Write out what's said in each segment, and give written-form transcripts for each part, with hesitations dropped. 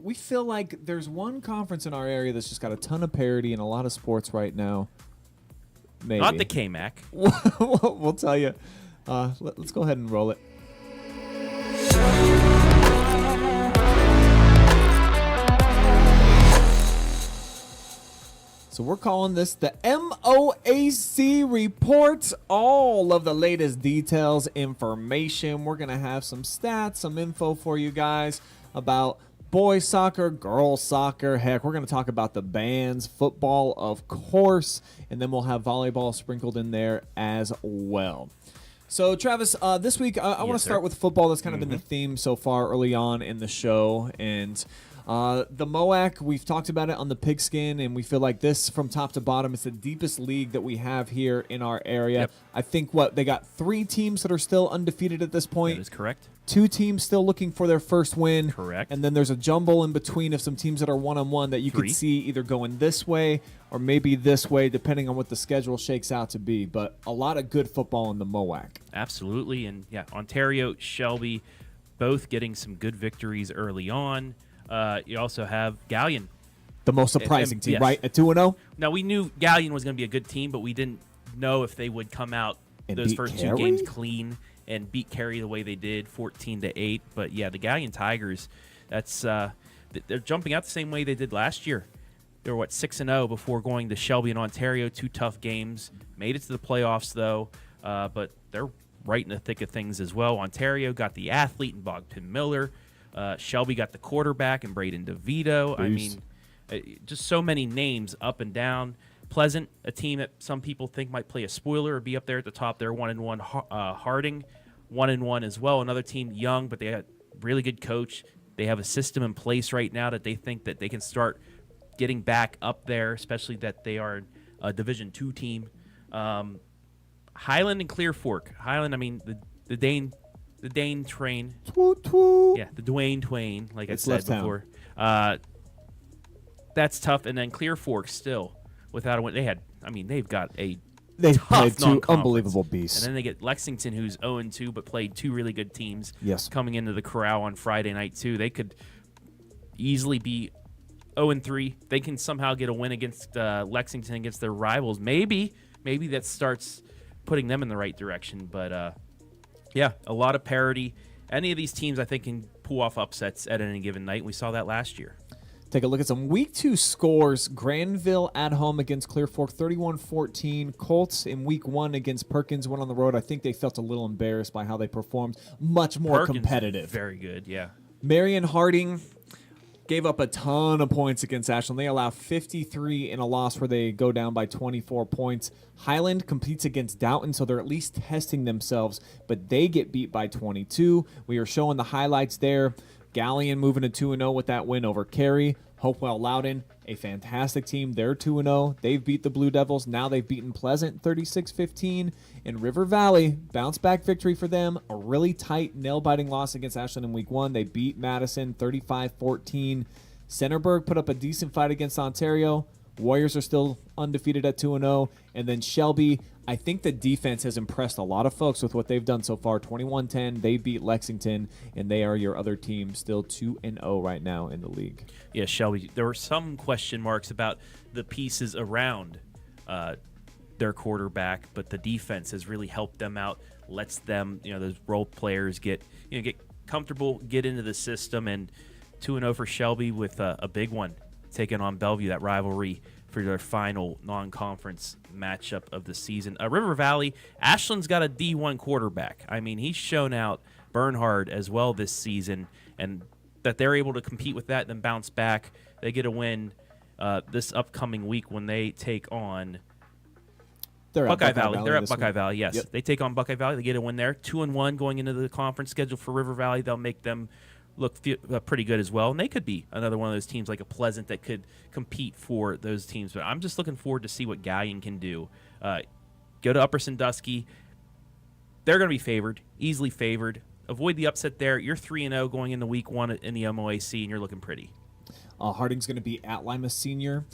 we feel like there's one conference in our area that's just got a ton of parity in a lot of sports right now. Maybe. Not the KMAC. We'll tell you. Let's go ahead and roll it. So we're calling this the Moac Report. All of the latest details, information. We're going to have some stats, some info for you guys about boys soccer, girls soccer. Heck, we're going to talk about the bands, football, of course, and then we'll have volleyball sprinkled in there as well. So, Travis, this week I want to start with football. That's kind of been the theme so far early on in the show. And the Moac, we've talked about it on the Pigskin, and we feel like this from top to bottom is the deepest league that we have here in our area. Yep. I think, they got 3 teams that are still undefeated at this point. That is correct. 2 teams still looking for their first win. Correct. And then there's a jumble in between of some teams that are one-on-one that you 3. could see either going this way or maybe this way, depending on what the schedule shakes out to be. But a lot of good football in the Moac. Absolutely. And, Ontario, Shelby, both getting some good victories early on. You also have Galleon. The most surprising team, yes. right? At 2-0? Now, we knew Galleon was going to be a good team, but we didn't know if they would come out And those beat first Cary? 2 games clean and beat Cary the way they did, 14-8. But, the Galleon Tigers, that's they're jumping out the same way they did last year. They were, 6-0 before going to Shelby and Ontario, 2 tough games. Made it to the playoffs, though, but they're right in the thick of things as well. Ontario got the athlete in Bogpin Miller. Shelby got the quarterback and Braden DeVito. Peace. I mean, just so many names up and down. Pleasant, a team that some people think might play a spoiler or be up there at the top. They're 1-1. Harding, 1-1 as well. Another team young, but they got really good coach. They have a system in place right now that they think that they can start getting back up there, especially that they are a Division II team. Highland and Clear Fork. Highland, I mean, the Dane train. Toot, toot. Yeah, the Dwayne Twain, like It's I said left before. That's tough. And then Clear Fork still without a win. They've got a They've tough played 2 non-conference. unbelievable beasts. And then they get Lexington, who's 0-2, but played 2 really good teams. Yes. Coming into the corral on Friday night too. They could easily be 0-3. They can somehow get a win against Lexington against their rivals. Maybe that starts putting them in the right direction. But a lot of parity. Any of these teams, I think, can pull off upsets at any given night. We saw that last year. Take a look at some Week 2 scores. Granville at home against Clear Fork, 31-14. Colts in Week 1 against Perkins went on the road. I think they felt a little embarrassed by how they performed. Much more Perkins, competitive. Very good, yeah. Marion Harding gave up a ton of points against Ashland. They allow 53 in a loss where they go down by 24 points. Highland competes against Downton, so they're at least testing themselves, but they get beat by 22. We are showing the highlights there. Galleon moving to 2-0 with that win over Cary. Hopewell Loudon, a fantastic team. They're 2-0. They've beat the Blue Devils. Now they've beaten Pleasant 36-15. And River Valley, bounce back victory for them. A really tight, nail-biting loss against Ashland in Week 1. They beat Madison 35-14. Centerburg put up a decent fight against Ontario. Warriors are still undefeated at 2-0. And then Shelby, I think the defense has impressed a lot of folks with what they've done so far. 21-10, they beat Lexington, and they are your other team, still 2-0 right now in the league. Yeah, Shelby, there were some question marks about the pieces around their quarterback, but the defense has really helped them out, lets them, those role players get comfortable, get into the system, and 2-0 for Shelby with a big one, taking on Bellevue, that rivalry for their final non-conference matchup of the season. River Valley, Ashland's got a D1 quarterback. I mean, he's shown out Bernhard as well this season, and that they're able to compete with that and then bounce back. They get a win this upcoming week when they take on Buckeye Valley. They're at Buckeye Valley, yes. Yep. They take on Buckeye Valley. They get a win there. 2-1 going into the conference schedule for River Valley. They'll make them look pretty good as well. And they could be another one of those teams like a Pleasant that could compete for those teams. But I'm just looking forward to see what Galleon can do. Go to Upper Sandusky. They're going to be favored, easily favored. Avoid the upset there. You're 3-0 going into Week 1 in the MOAC, and you're looking pretty. Harding's going to be at Lima Senior.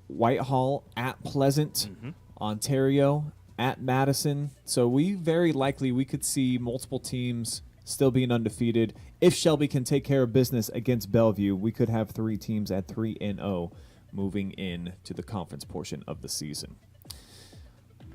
Whitehall at Pleasant. Ontario at Madison. So we could see multiple teams still being undefeated. If Shelby can take care of business against Bellevue, we could have 3 teams at 3-0 moving in to the conference portion of the season.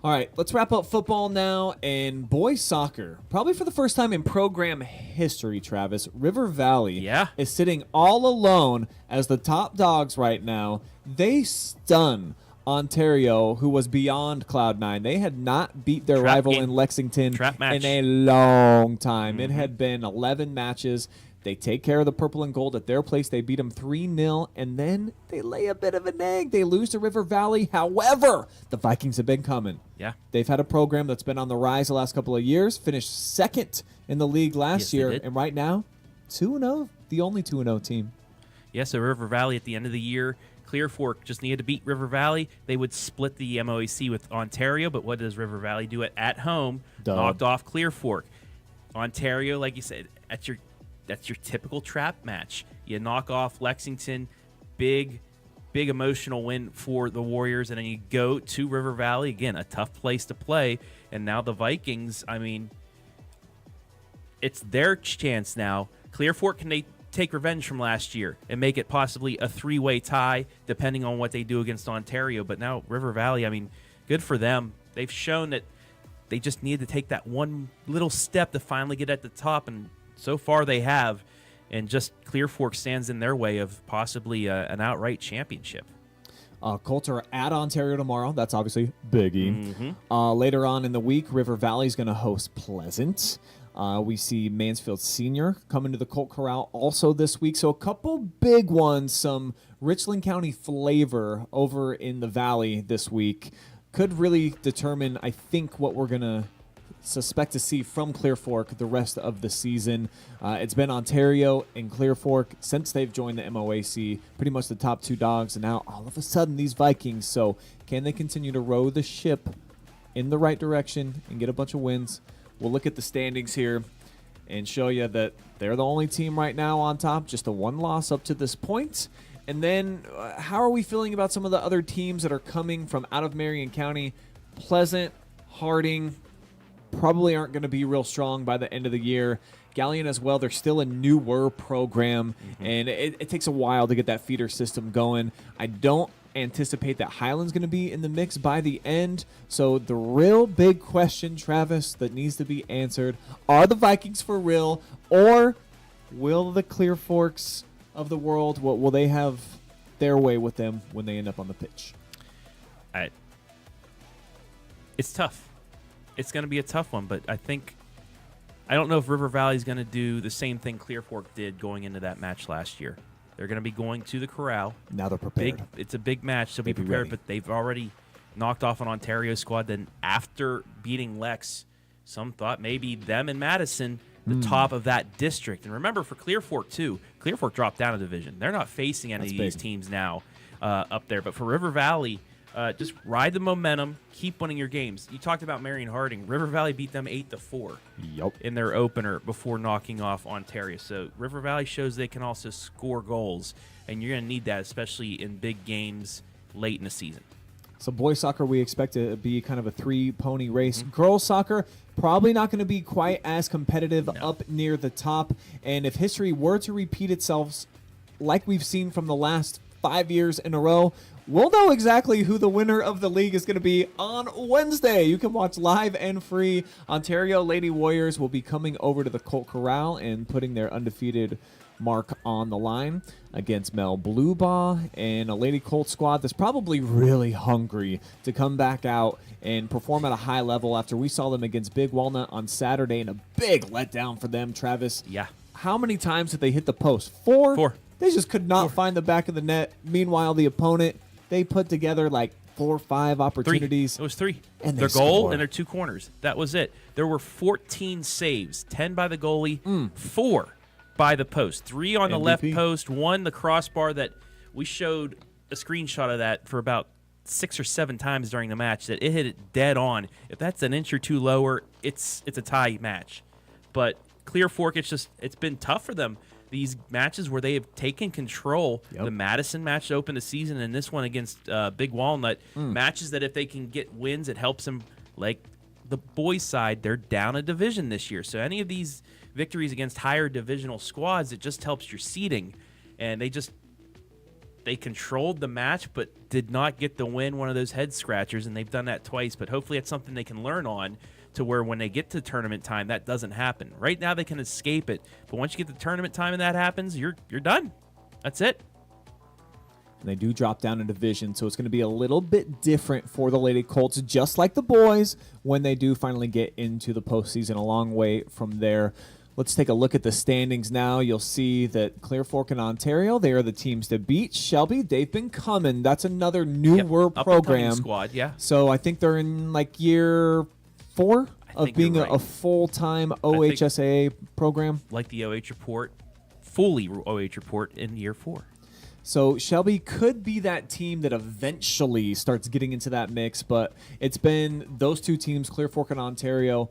All right, let's wrap up football now. And boys soccer, probably for the first time in program history, Travis, River Valley is sitting all alone as the top dogs right now. They stun Ontario, who was beyond Cloud9. They had not beat their rival in Lexington in a long time. It had been 11 matches. They take care of the purple and gold at their place. They beat them 3-0, and then they lay a bit of an egg. They lose to River Valley. However, the Vikings have been coming. Yeah. They've had a program that's been on the rise the last couple of years, finished second in the league last year, and right now, 2-0, the only 2-0 team. Yeah, so River Valley at the end of the year, Clear Fork just needed to beat River Valley. They would split the MOAC with Ontario, but what does River Valley do at home? Knocked off Clear Fork. Ontario, like you said, that's your typical trap match. You knock off Lexington, big emotional win for the Warriors, and then you go to River Valley, again, a tough place to play, and now the Vikings, I mean, it's their chance now. Clear Fork, can they take revenge from last year and make it possibly a 3-way tie, depending on what they do against Ontario? But now River Valley, I mean, good for them. They've shown that they just need to take that one little step to finally get at the top, and so far they have, and just Clear Fork stands in their way of possibly an outright championship. Colts are at Ontario tomorrow. That's obviously biggie. Later on in the week, River Valley is going to host Pleasant. We see Mansfield Senior coming to the Colt Corral also this week. So a couple big ones, some Richland County flavor over in the Valley this week. Could really determine, I think, what we're going to suspect to see from Clear Fork the rest of the season. It's been Ontario and Clear Fork since they've joined the MOAC, pretty much the top 2 dogs, and now all of a sudden these Vikings. So can they continue to row the ship in the right direction and get a bunch of wins? We'll look at the standings here and show you that they're the only team right now on top, just a 1 loss up to this point. And then how are we feeling about some of the other teams that are coming from out of Marion County? Pleasant, Harding, probably aren't going to be real strong by the end of the year. Galleon as well, they're still a newer program, and it takes a while to get that feeder system going. I don't anticipate that Highland's going to be in the mix by the end. So the real big question, Travis, that needs to be answered, are the Vikings for real, or will the Clear Forks of the world, will they have their way with them when they end up on the pitch? It's tough. It's going to be a tough one, but I don't know if River Valley is going to do the same thing Clear Fork did going into that match last year. They're going to be going to the Corral. Now they're prepared. It's a big match, so be prepared, but they've already knocked off an Ontario squad. Then after beating Lex, some thought maybe them and Madison, the top of that district. And remember, for Clear Fork, too, Clear Fork dropped down a division. They're not facing any of these teams now up there. But for River Valley, just ride the momentum, keep winning your games. You talked about Marion Harding. River Valley beat them 8-4 in their opener before knocking off Ontario. So River Valley shows they can also score goals, and you're going to need that, especially in big games late in the season. So boys soccer, we expect to be kind of a 3-pony race. Girls soccer, probably not going to be quite as competitive up near the top. And if history were to repeat itself like we've seen from the last 5 years in a row, we'll know exactly who the winner of the league is going to be on Wednesday. You can watch live and free. Ontario Lady Warriors will be coming over to the Colt Corral and putting their undefeated mark on the line against Mel Bluebaugh and a Lady Colt squad that's probably really hungry to come back out and perform at a high level after we saw them against Big Walnut on Saturday, and a big letdown for them, Travis. Yeah. How many times did they hit the post? Four. They just could not find the back of the net. Meanwhile, the opponent, they put together like 4 or 5 opportunities. It was 3. And their goal and their 2 corners. That was it. There were 14 saves, 10 by the goalie, 4 by the post, 3 on the left post, 1 the crossbar that we showed a screenshot of that for about 6 or 7 times during the match, that it hit it dead on. If that's an inch or 2 lower, it's a tie match. But Clear Fork, it's been tough for them. These matches where they have taken control, the Madison match to open the season and this one against Big Walnut, matches that if they can get wins, it helps them. Like the boys' side, they're down a division this year. So any of these victories against higher divisional squads, it just helps your seeding. And they controlled the match, but did not get the win, one of those head scratchers, and they've done that twice. But hopefully it's something they can learn on to where when they get to tournament time, that doesn't happen. Right now they can escape it, but once you get to tournament time and that happens, you're done. That's it. And they do drop down a division, so it's going to be a little bit different for the Lady Colts, just like the boys, when they do finally get into the postseason. A long way from there. Let's take a look at the standings now. You'll see that Clear Fork and Ontario, they are the teams to beat. Shelby, they've been coming. That's another newer program. Squad, yeah. So I think they're in like year 4 of being a full-time OHSAA program. Like the OH Report, fully OH Report in year 4. So Shelby could be that team that eventually starts getting into that mix, but it's been those two teams, Clear Fork and Ontario,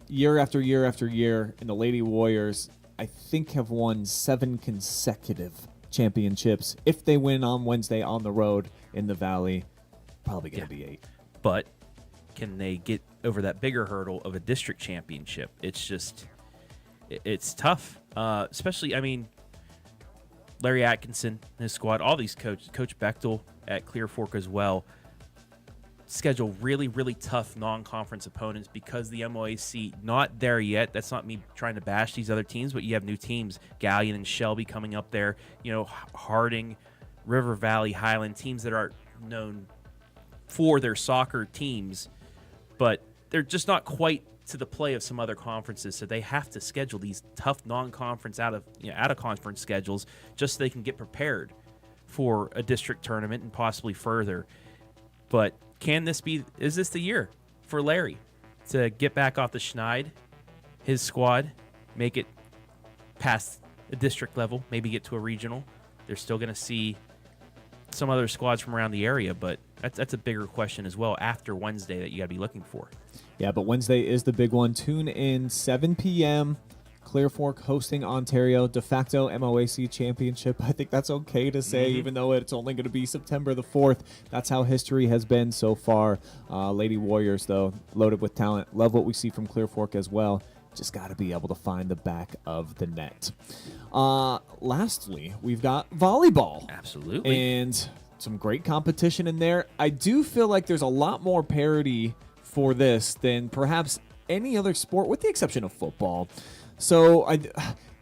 year after year after year, and the Lady Warriors, I think, have won 7 consecutive championships. If they win on Wednesday on the road in the Valley, probably going to be 8. But can they get over that bigger hurdle of a district championship? It's tough, especially, I mean, Larry Atkinson and his squad, all these coaches, Coach Bechtel at Clear Fork as well, schedule really, really tough non-conference opponents because the MOAC not there yet. That's not me trying to bash these other teams, but you have new teams, Galleon and Shelby coming up there, Harding, River Valley, Highland, teams that are known for their soccer teams, but they're just not quite to the play of some other conferences, so they have to schedule these tough non-conference out of conference schedules just so they can get prepared for a district tournament and possibly further. But is this the year for Larry to get back off the schneid, his squad, make it past a district level, maybe get to a regional? They're still going to see some other squads from around the area, but that's a bigger question as well after Wednesday that you got to be looking for. Yeah, but Wednesday is the big one. Tune in 7 p.m. Clear Fork hosting Ontario, de facto MOAC championship. I think that's okay to say, even though it's only going to be September the 4th. That's how history has been so far. Lady Warriors, though, loaded with talent. Love what we see from Clear Fork as well. Just got to be able to find the back of the net. Lastly, we've got volleyball. Absolutely. And some great competition in there. I do feel like there's a lot more parity for this than perhaps any other sport, with the exception of football. So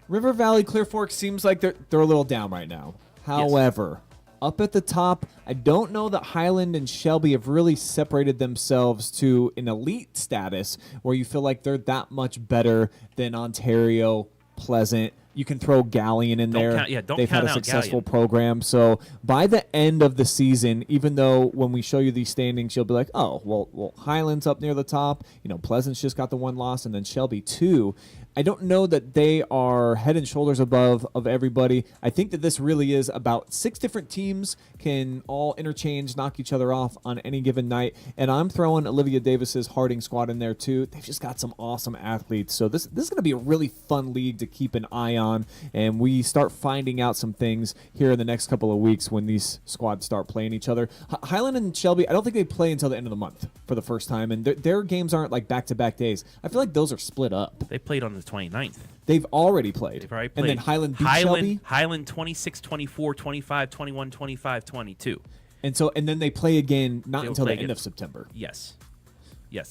River Valley, Clear Fork seems like they're a little down right now. However, up at the top, I don't know that Highland and Shelby have really separated themselves to an elite status where you feel like they're that much better than Ontario, Pleasant. You can throw Galleon in there. They've had a successful program. So by the end of the season, even though when we show you these standings, you'll be like, oh, well, Highland's up near the top. Pleasant's just got the 1 loss, and then Shelby 2. I don't know that they are head and shoulders above of everybody. I think that this really is about 6 different teams can all interchange, knock each other off on any given night. And I'm throwing Olivia Davis's Harding squad in there too. They've just got some awesome athletes. So this is going to be a really fun league to keep an eye on. And we start finding out some things here in the next couple of weeks when these squads start playing each other. Highland and Shelby, I don't think they play until the end of the month for the first time. And their games aren't like back-to-back days. I feel like those are split up. They played on the 29th. They've already played. And then Highland beat Shelby. Highland 26, 24, 25, 21, 25, 22. And then they play again until the end of September. Yes.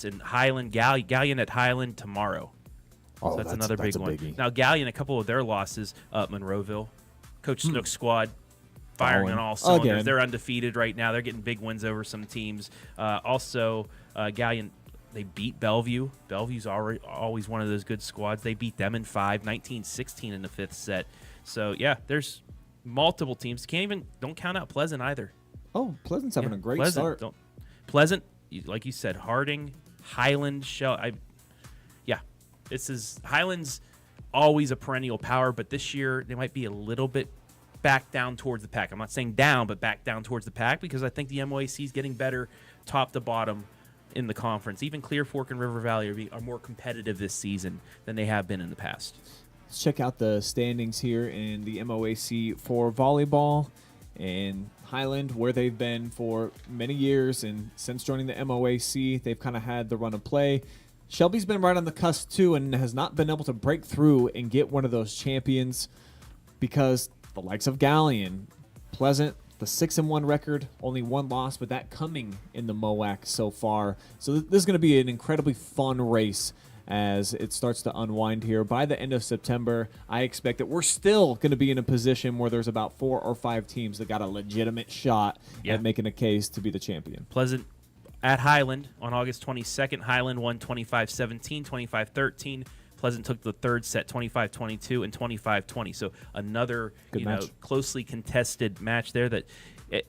And Highland, Galleon at Highland tomorrow. Oh, so that's another big one. Biggie. Now, Galleon, a couple of their losses, Monroeville, Coach Snook's squad, firing on all cylinders. Again. They're undefeated right now. They're getting big wins over some teams. Also, Galleon, they beat Bellevue. Bellevue's always one of those good squads. They beat them in 5, 19-16 in the 5th set. So, yeah, there's multiple teams. Don't count out Pleasant either. Oh, Pleasant's having a great start. Pleasant, like you said, Harding, Highland, Highland's always a perennial power, but this year they might be a little bit back down towards the pack. I'm not saying down, but back down towards the pack because I think the MOAC is getting better top to bottom in the conference. Even Clear Fork and River Valley are more competitive this season than they have been in the past. Let's check out the standings here in the MOAC for volleyball. And Highland, where they've been for many years, and since joining the MOAC, they've kind of had the run of play. Shelby's been right on the cusp too and has not been able to break through and get one of those champions because the likes of Galleon, Pleasant, the 6-1 record, only one loss, but that coming in the Moac so far. So this is going to be an incredibly fun race as it starts to unwind here. By the end of September, I expect that we're still going to be in a position where there's about 4 or 5 teams that got a legitimate shot at making a case to be the champion. Pleasant at Highland on August 22nd. Highland won 25-17, 25-13. Pleasant took the third set 25-22 and 25-20. So another closely contested match there that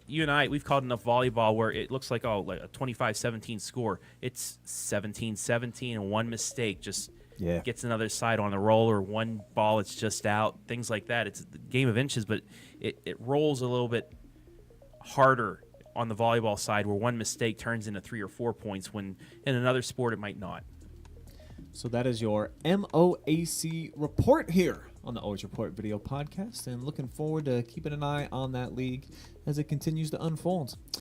you and I, we've called enough volleyball where it looks like, like a 25-17 score. It's 17-17 and one mistake just gets another side on the roll, or one ball it's just out, things like that. It's a game of inches, but it rolls a little bit harder on the volleyball side where one mistake turns into 3 or 4 points when in another sport it might not. So that is your MOAC report here on the Always Report video podcast, and looking forward to keeping an eye on that league as it continues to unfold.